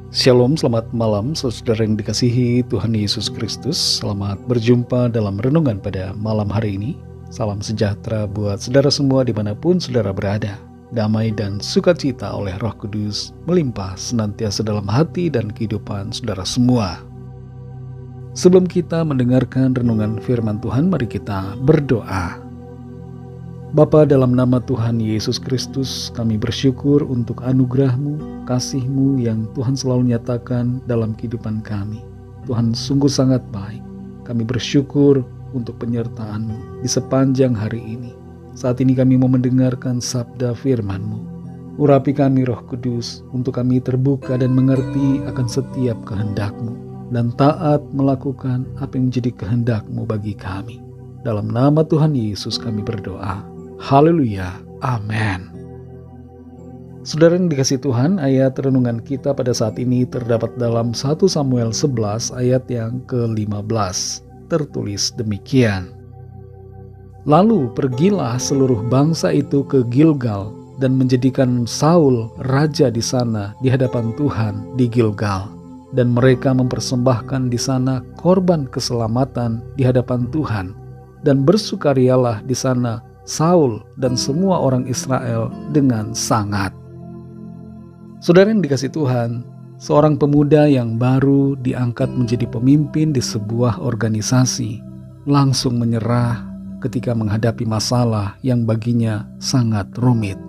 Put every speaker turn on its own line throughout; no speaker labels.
Shalom, selamat malam saudara yang dikasihi Tuhan Yesus Kristus. Selamat berjumpa dalam renungan pada malam hari ini. Salam sejahtera buat saudara semua dimanapun saudara berada. Damai dan sukacita oleh Roh Kudus melimpah senantiasa dalam hati dan kehidupan saudara semua. Sebelum kita mendengarkan renungan firman Tuhan, mari kita berdoa. Bapa, dalam nama Tuhan Yesus Kristus, kami bersyukur untuk anugerah-Mu, kasih-Mu yang Tuhan selalu nyatakan dalam kehidupan kami. Tuhan sungguh sangat baik. Kami bersyukur untuk penyertaan-Mu di sepanjang hari ini. Saat ini kami mau mendengarkan sabda firman-Mu. Urapi kami Roh Kudus, untuk kami terbuka dan mengerti akan setiap kehendak-Mu, dan taat melakukan apa yang menjadi kehendak-Mu bagi kami. Dalam nama Tuhan Yesus kami berdoa. Haleluya, amin. Saudara yang dikasihi Tuhan, ayat renungan kita pada saat ini terdapat dalam 1 Samuel 11 ayat yang ke-15. Tertulis demikian. Lalu pergilah seluruh bangsa itu ke Gilgal dan menjadikan Saul raja di sana di hadapan Tuhan di Gilgal. Dan mereka mempersembahkan di sana korban keselamatan di hadapan Tuhan. Dan bersukarialah di sana Saul dan semua orang Israel dengan sangat. Saudara yang dikasihi Tuhan, seorang pemuda yang baru diangkat menjadi pemimpin di sebuah organisasi langsung menyerah ketika menghadapi masalah yang baginya sangat rumit.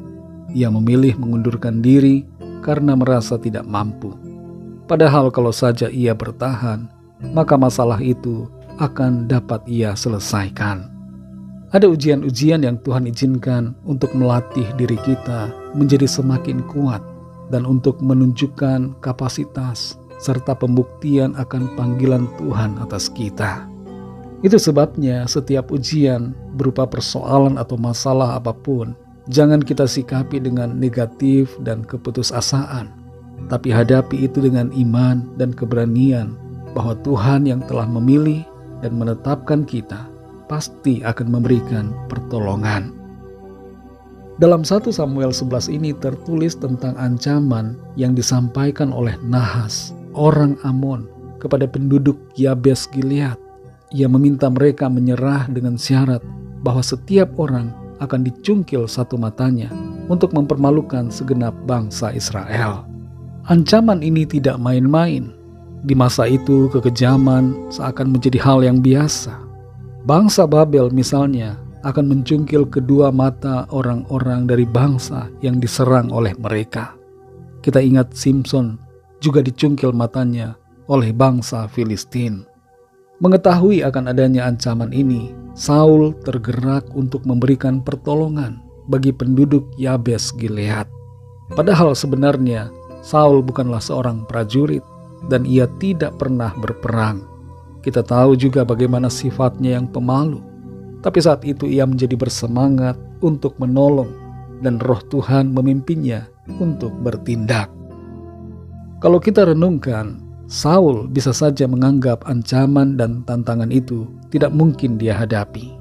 Ia memilih mengundurkan diri karena merasa tidak mampu. Padahal kalau saja ia bertahan, maka masalah itu akan dapat ia selesaikan. Ada ujian-ujian yang Tuhan izinkan untuk melatih diri kita menjadi semakin kuat dan untuk menunjukkan kapasitas serta pembuktian akan panggilan Tuhan atas kita. Itu sebabnya setiap ujian berupa persoalan atau masalah apapun, jangan kita sikapi dengan negatif dan keputusasaan, tapi hadapi itu dengan iman dan keberanian bahwa Tuhan yang telah memilih dan menetapkan kita pasti akan memberikan pertolongan. Dalam 1 Samuel 11 ini tertulis tentang ancaman yang disampaikan oleh Nahas, orang Amon, kepada penduduk Yabes Gilead. Ia meminta mereka menyerah dengan syarat bahwa setiap orang akan dicungkil satu matanya untuk mempermalukan segenap bangsa Israel. Ancaman ini tidak main-main. Di masa itu kekejaman seakan menjadi hal yang biasa. Bangsa Babel misalnya akan mencungkil kedua mata orang-orang dari bangsa yang diserang oleh mereka. Kita ingat Simpson juga dicungkil matanya oleh bangsa Filistin. Mengetahui akan adanya ancaman ini, Saul tergerak untuk memberikan pertolongan bagi penduduk Yabes Gilead. Padahal sebenarnya Saul bukanlah seorang prajurit dan ia tidak pernah berperang. Kita tahu juga bagaimana sifatnya yang pemalu. Tapi saat itu ia menjadi bersemangat untuk menolong dan Roh Tuhan memimpinnya untuk bertindak. Kalau kita renungkan, Saul bisa saja menganggap ancaman dan tantangan itu tidak mungkin dia hadapi.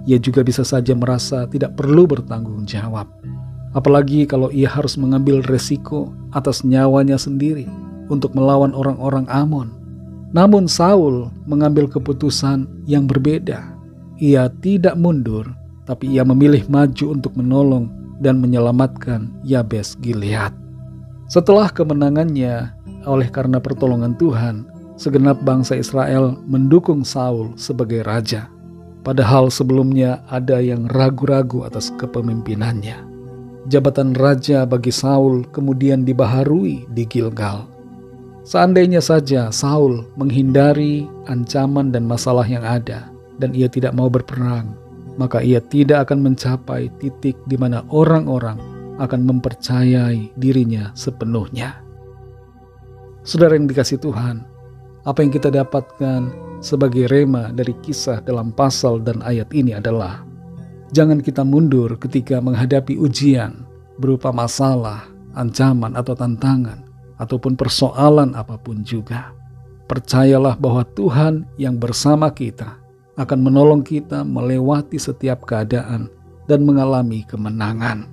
Ia juga bisa saja merasa tidak perlu bertanggung jawab. Apalagi kalau ia harus mengambil resiko atas nyawanya sendiri untuk melawan orang-orang Amon. Namun Saul mengambil keputusan yang berbeda. Ia tidak mundur, tapi ia memilih maju untuk menolong dan menyelamatkan Yabes Gilead. Setelah kemenangannya, oleh karena pertolongan Tuhan, segenap bangsa Israel mendukung Saul sebagai raja. Padahal sebelumnya ada yang ragu-ragu atas kepemimpinannya. Jabatan raja bagi Saul kemudian dibaharui di Gilgal. Seandainya saja Saul menghindari ancaman dan masalah yang ada dan ia tidak mau berperang, maka ia tidak akan mencapai titik di mana orang-orang akan mempercayai dirinya sepenuhnya. Saudara yang dikasihi Tuhan, apa yang kita dapatkan sebagai rema dari kisah dalam pasal dan ayat ini adalah jangan kita mundur ketika menghadapi ujian berupa masalah, ancaman atau tantangan ataupun persoalan apapun juga. Percayalah bahwa Tuhan yang bersama kita akan menolong kita melewati setiap keadaan dan mengalami kemenangan.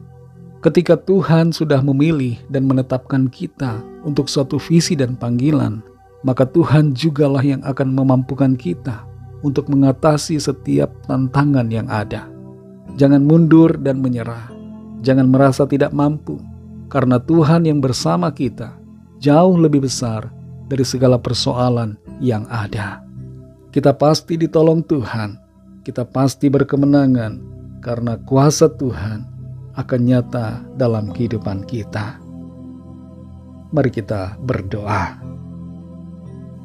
Ketika Tuhan sudah memilih dan menetapkan kita untuk suatu visi dan panggilan, maka Tuhan jugalah yang akan memampukan kita untuk mengatasi setiap tantangan yang ada. Jangan mundur dan menyerah. Jangan merasa tidak mampu, karena Tuhan yang bersama kita jauh lebih besar dari segala persoalan yang ada. Kita pasti ditolong Tuhan. Kita pasti berkemenangan karena kuasa Tuhan akan nyata dalam kehidupan kita. Mari kita berdoa.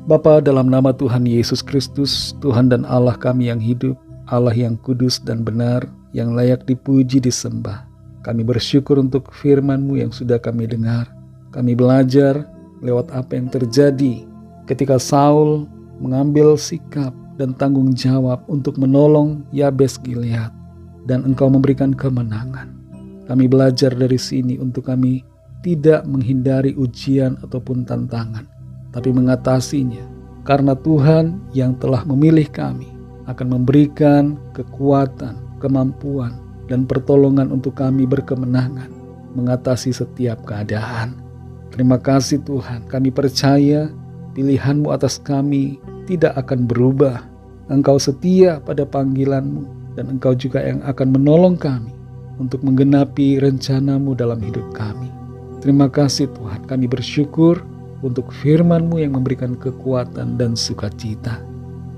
Bapa, dalam nama Tuhan Yesus Kristus, Tuhan dan Allah kami yang hidup, Allah yang kudus dan benar, yang layak dipuji disembah. Kami bersyukur untuk firman-Mu yang sudah kami dengar. Kami belajar lewat apa yang terjadi ketika Saul mengambil sikap dan tanggung jawab untuk menolong Yabes Gilead, dan Engkau memberikan kemenangan. Kami belajar dari sini untuk kami tidak menghindari ujian ataupun tantangan, tapi mengatasinya, karena Tuhan yang telah memilih kami akan memberikan kekuatan, kemampuan, dan pertolongan untuk kami berkemenangan mengatasi setiap keadaan. Terima kasih Tuhan, kami percaya pilihan-Mu atas kami tidak akan berubah. Engkau setia pada panggilan-Mu, dan Engkau juga yang akan menolong kami untuk menggenapi rencana-Mu dalam hidup kami. Terima kasih Tuhan, kami bersyukur untuk firman-Mu yang memberikan kekuatan dan sukacita.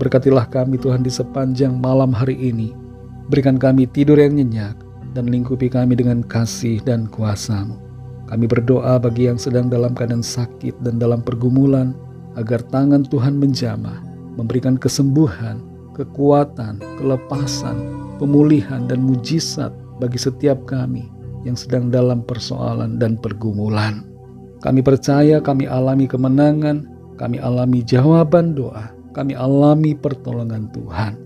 Berkatilah kami Tuhan di sepanjang malam hari ini. Berikan kami tidur yang nyenyak dan lingkupi kami dengan kasih dan kuasa-Mu. Kami berdoa bagi yang sedang dalam keadaan sakit dan dalam pergumulan, agar tangan Tuhan menjamah, memberikan kesembuhan, kekuatan, kelepasan, pemulihan, dan mujizat bagi setiap kami yang sedang dalam persoalan dan pergumulan. Kami percaya kami alami kemenangan, kami alami jawaban doa, kami alami pertolongan Tuhan.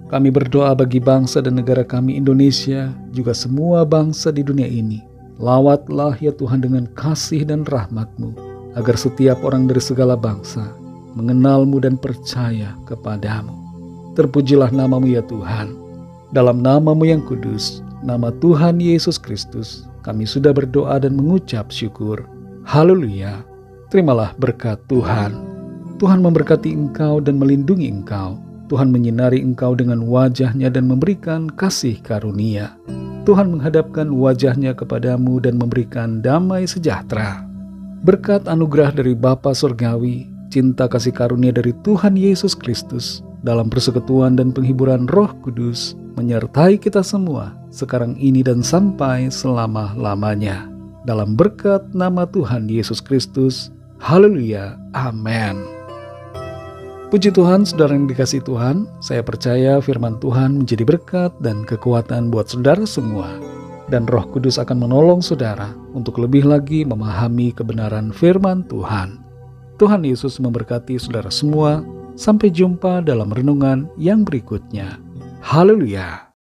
Kami berdoa bagi bangsa dan negara kami Indonesia, juga semua bangsa di dunia ini. Lawatlah ya Tuhan dengan kasih dan rahmat-Mu, agar setiap orang dari segala bangsa mengenal-Mu dan percaya kepadamu. Terpujilah nama-Mu ya Tuhan. Dalam nama-Mu yang kudus, nama Tuhan Yesus Kristus, kami sudah berdoa dan mengucap syukur. Haleluya. Terimalah berkat Tuhan. Tuhan memberkati engkau dan melindungi engkau. Tuhan menyinari engkau dengan wajah-Nya dan memberikan kasih karunia. Tuhan menghadapkan wajah-Nya kepadamu dan memberikan damai sejahtera. Berkat anugerah dari Bapa Surgawi, cinta kasih karunia dari Tuhan Yesus Kristus, dalam persekutuan dan penghiburan Roh Kudus, menyertai kita semua sekarang ini dan sampai selama-lamanya. Dalam berkat nama Tuhan Yesus Kristus. Haleluya. Amin. Puji Tuhan, saudara yang dikasihi Tuhan, saya percaya firman Tuhan menjadi berkat dan kekuatan buat saudara semua. Dan Roh Kudus akan menolong saudara untuk lebih lagi memahami kebenaran firman Tuhan. Tuhan Yesus memberkati saudara semua. Sampai jumpa dalam renungan yang berikutnya. Haleluya.